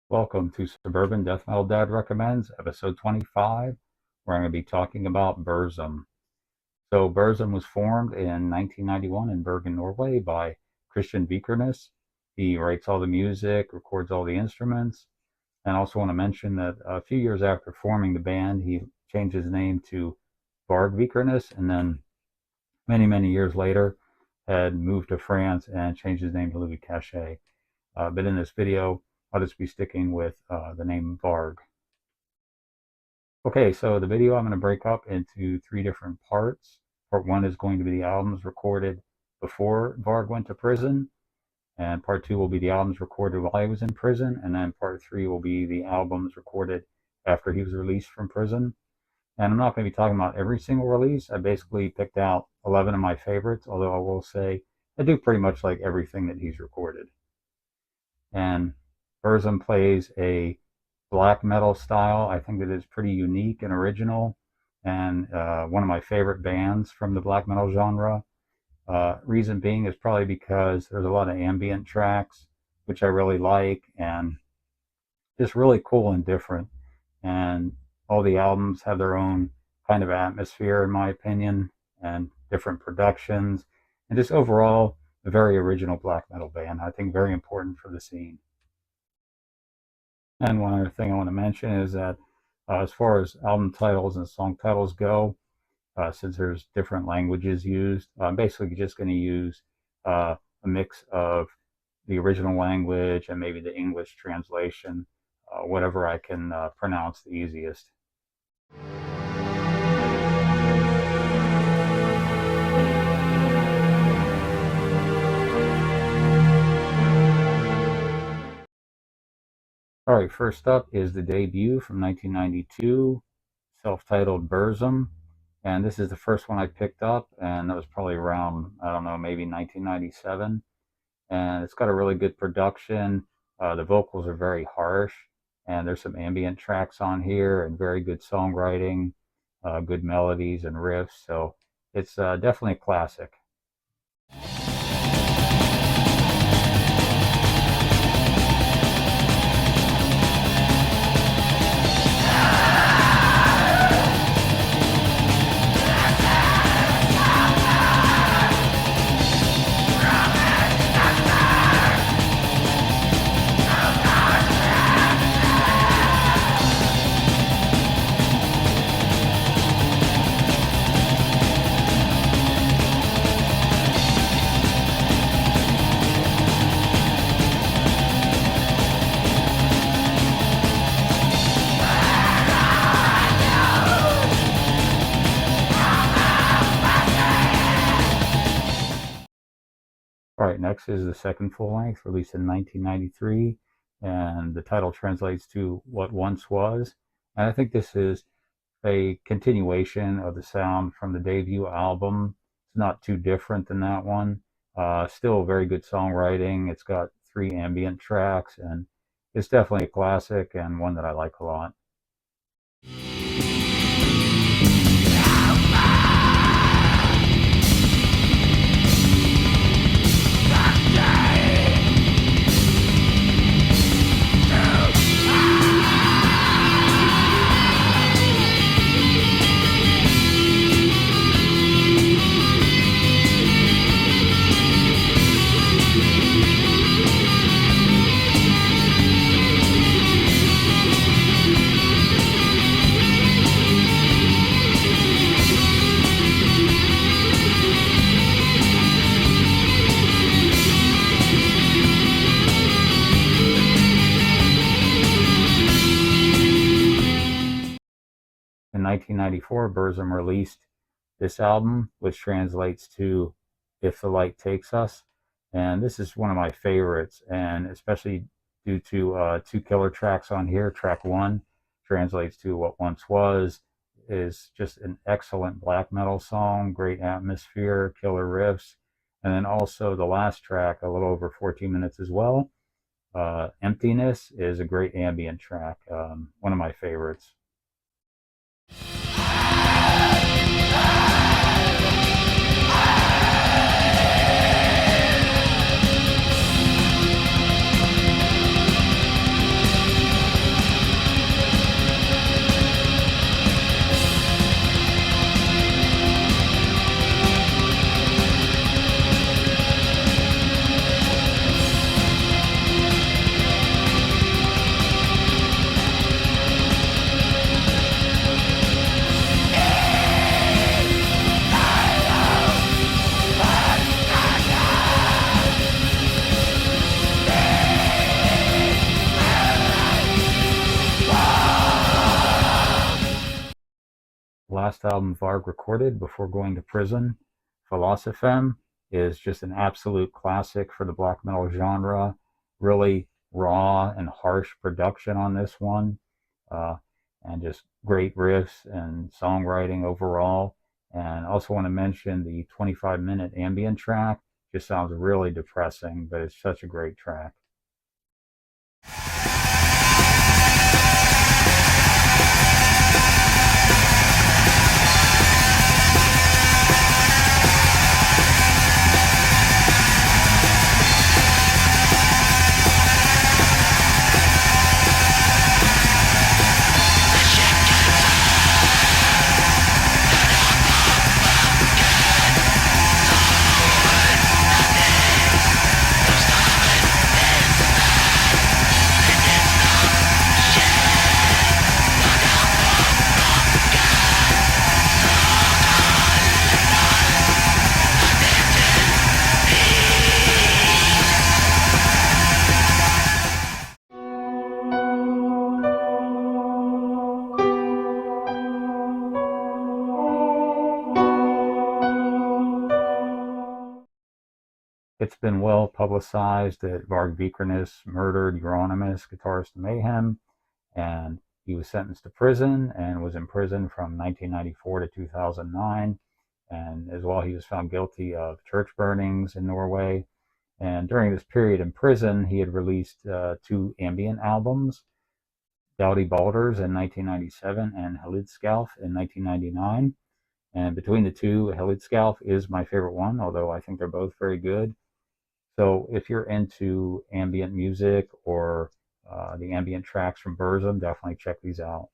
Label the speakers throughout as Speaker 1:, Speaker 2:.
Speaker 1: Welcome to Suburban Death Metal Dad Recommends, episode 25, where I'm going to be talking about BURZUM. So BURZUM was formed in 1991 in Bergen, Norway by Christian Vikernes. He writes all the music, records all the instruments, and I also want to mention that a few years after forming the band, he changed his name to Varg Vikernes, and then many years later had moved to France and changed his name to Louis Cachet. But in this video, I'll just be sticking with the name Varg. Okay, so the video I'm going to break up into three different parts. Part one is going to be the albums recorded before Varg went to prison, and part two will be the albums recorded while he was in prison, and then part three will be the albums recorded after he was released from prison. And I'm not going to be talking about every single release. I basically picked out 11 of my favorites, although I will say I do pretty much like everything that he's recorded. And BURZUM plays a black metal style. I think that is pretty unique and original, and one of my favorite bands from the black metal genre. Reason being is probably because there's a lot of ambient tracks, which I really like, and just really cool and different. And all the albums have their own kind of atmosphere, in my opinion, and different productions, and just overall a very original black metal band. I think very important for the scene. And one other thing I want to mention is that as far as album titles and song titles go, since there's different languages used, I'm basically just going to use a mix of the original language and maybe the English translation, whatever I can pronounce the easiest. All right, first up is the debut from 1992, self-titled BURZUM. And this is the first one I picked up, and that was probably around, I don't know, maybe 1997. And it's got a really good production. The vocals are very harsh, and there's some ambient tracks on here, and very good songwriting, good melodies and riffs. So it's definitely a classic. All right, next is the second full length, released in 1993, and the title translates to What Once Was. And I think this is a continuation of the sound from the debut album. It's not too different than that one. Still very good songwriting. It's got 3 ambient tracks, and it's definitely a classic and one that I like a lot. In 1994, BURZUM released this album, which translates to If the Light Takes Us. And this is one of my favorites, and especially due to 2 killer tracks on here. Track 1 translates to What Once Was, is just an excellent black metal song, great atmosphere, killer riffs. And then also the last track, a little over 14 minutes as well, Emptiness is a great ambient track, one of my favorites. Last album Varg recorded before going to prison, Philosophem, is just an absolute classic for the black metal genre. Really raw and harsh production on this one, and just great riffs and songwriting overall. And I also want to mention the 25-minute ambient track. Just sounds really depressing, but it's such a great track. It's been well publicized that Varg Vikernes murdered Euronymous, guitarist of Mayhem, and he was sentenced to prison and was in prison from 1994 to 2009. And as well, he was found guilty of church burnings in Norway. And during this period in prison, he had released 2 ambient albums, Dowdy Balders in 1997 and Helidskjalf in 1999. And between the two, Helidskjalf is my favorite one, although I think they're both very good. So if you're into ambient music or the ambient tracks from BURZUM, definitely check these out.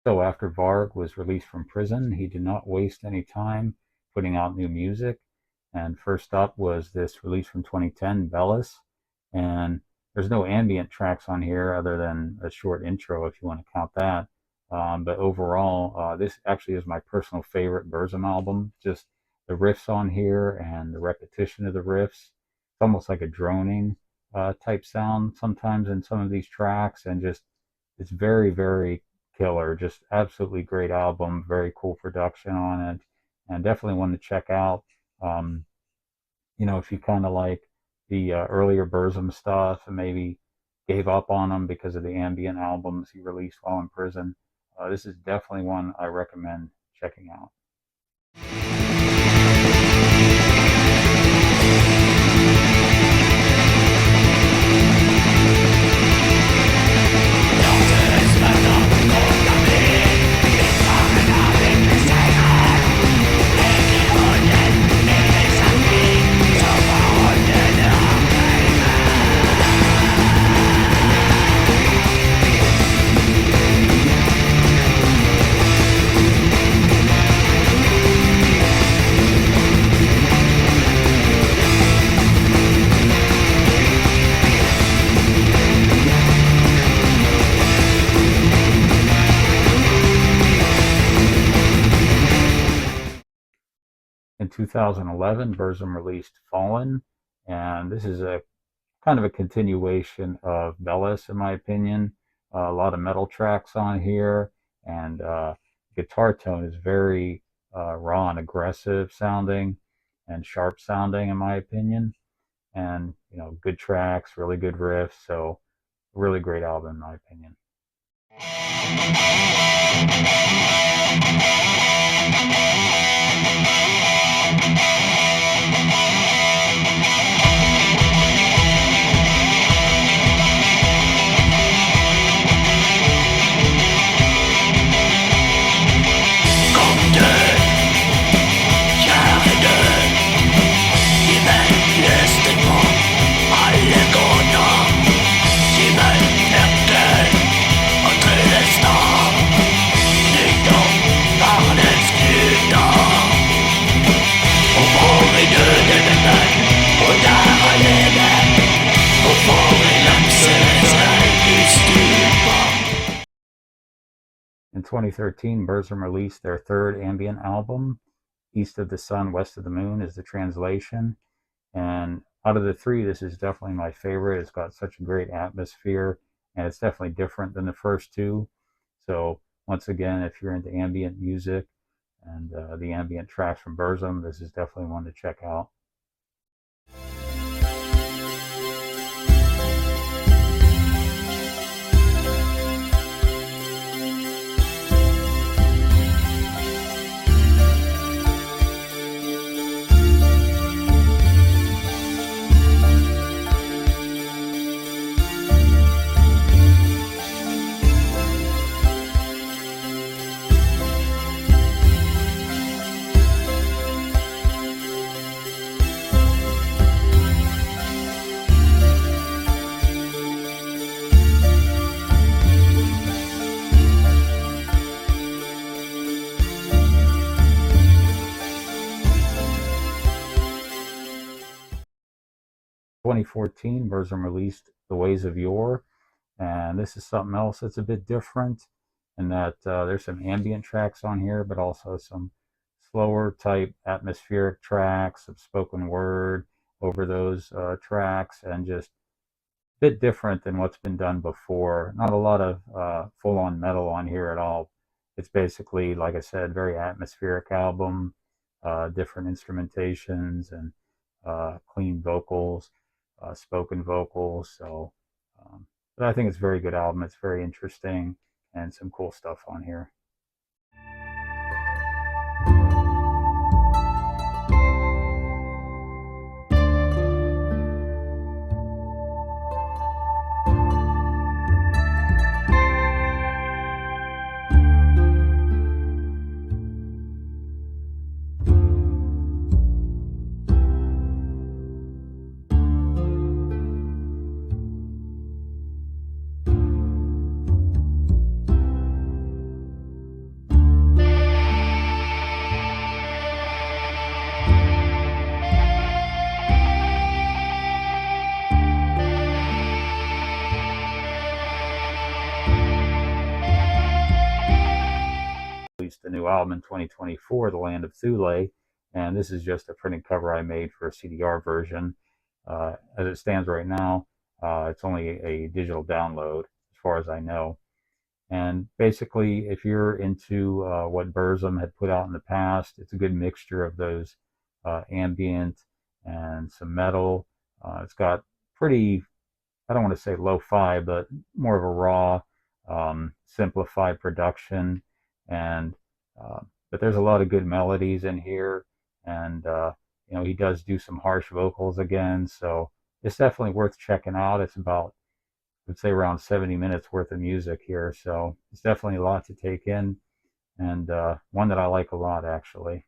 Speaker 1: So after Varg was released from prison, he did not waste any time putting out new music. And first up was this release from 2010, Bellis. And there's no ambient tracks on here other than a short intro if you want to count that. But overall, this actually is my personal favorite BURZUM album. Just the riffs on here and the repetition of the riffs. It's almost like a droning type sound sometimes in some of these tracks. And just, it's very, very killer. Just absolutely great album. Very cool production on it. And definitely one to check out. If you kind of like the earlier BURZUM stuff and maybe gave up on them because of the ambient albums he released while in prison, this is definitely one I recommend checking out. 2011, BURZUM released Fallen, and this is a kind of a continuation of Bellis, in my opinion. A lot of metal tracks on here, and guitar tone is very raw and aggressive sounding and sharp sounding, in my opinion. And good tracks, really good riffs. So, really great album, in my opinion. 2013, BURZUM released their third ambient album. East of the Sun, West of the Moon is the translation. And out of the three, this is definitely my favorite. It's got such a great atmosphere, and it's definitely different than the first two. So once again, if you're into ambient music and the ambient tracks from BURZUM, this is definitely one to check out. 2014, BURZUM released The Ways of Yore, and this is something else that's a bit different in that there's some ambient tracks on here, but also some slower type atmospheric tracks, some spoken word over those tracks, and just a bit different than what's been done before. Not a lot of full-on metal on here at all. It's basically, like I said, very atmospheric album, different instrumentations and clean vocals, spoken vocals. So, but I think it's a very good album. It's very interesting and some cool stuff on here. Released a new album in 2024, The Land of Thule, and this is just a printed cover I made for a CDR version. As it stands right now, it's only a digital download as far as I know. And basically, if you're into what BURZUM had put out in the past, it's a good mixture of those ambient and some metal. It's got pretty, I don't want to say lo-fi, but more of a raw, simplified production. And but there's a lot of good melodies in here, and he does do some harsh vocals again, so it's definitely worth checking out. It's about, I would say, around 70 minutes worth of music here, so it's definitely a lot to take in, and one that I like a lot, actually.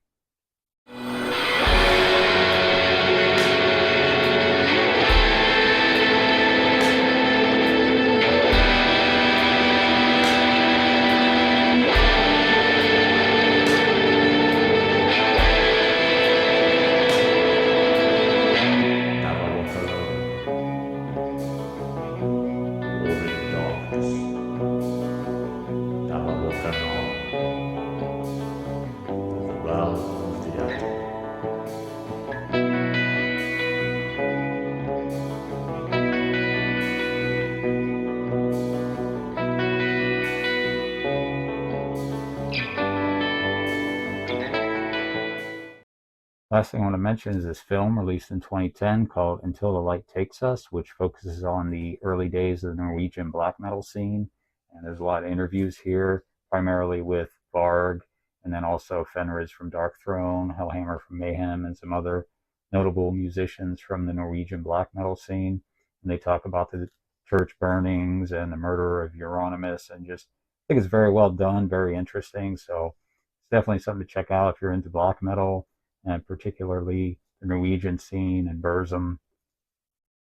Speaker 1: Last thing I want to mention is this film released in 2010 called Until the Light Takes Us, which focuses on the early days of the Norwegian black metal scene. And there's a lot of interviews here, primarily with Varg, and then also Fenriz from Dark Throne, Hellhammer from Mayhem, and some other notable musicians from the Norwegian black metal scene. And they talk about the church burnings and the murder of Euronymous, and just I think it's very well done, very interesting. So it's definitely something to check out if you're into black metal, and particularly the Norwegian scene and BURZUM.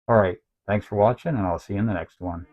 Speaker 1: All right, thanks for watching, and I'll see you in the next one.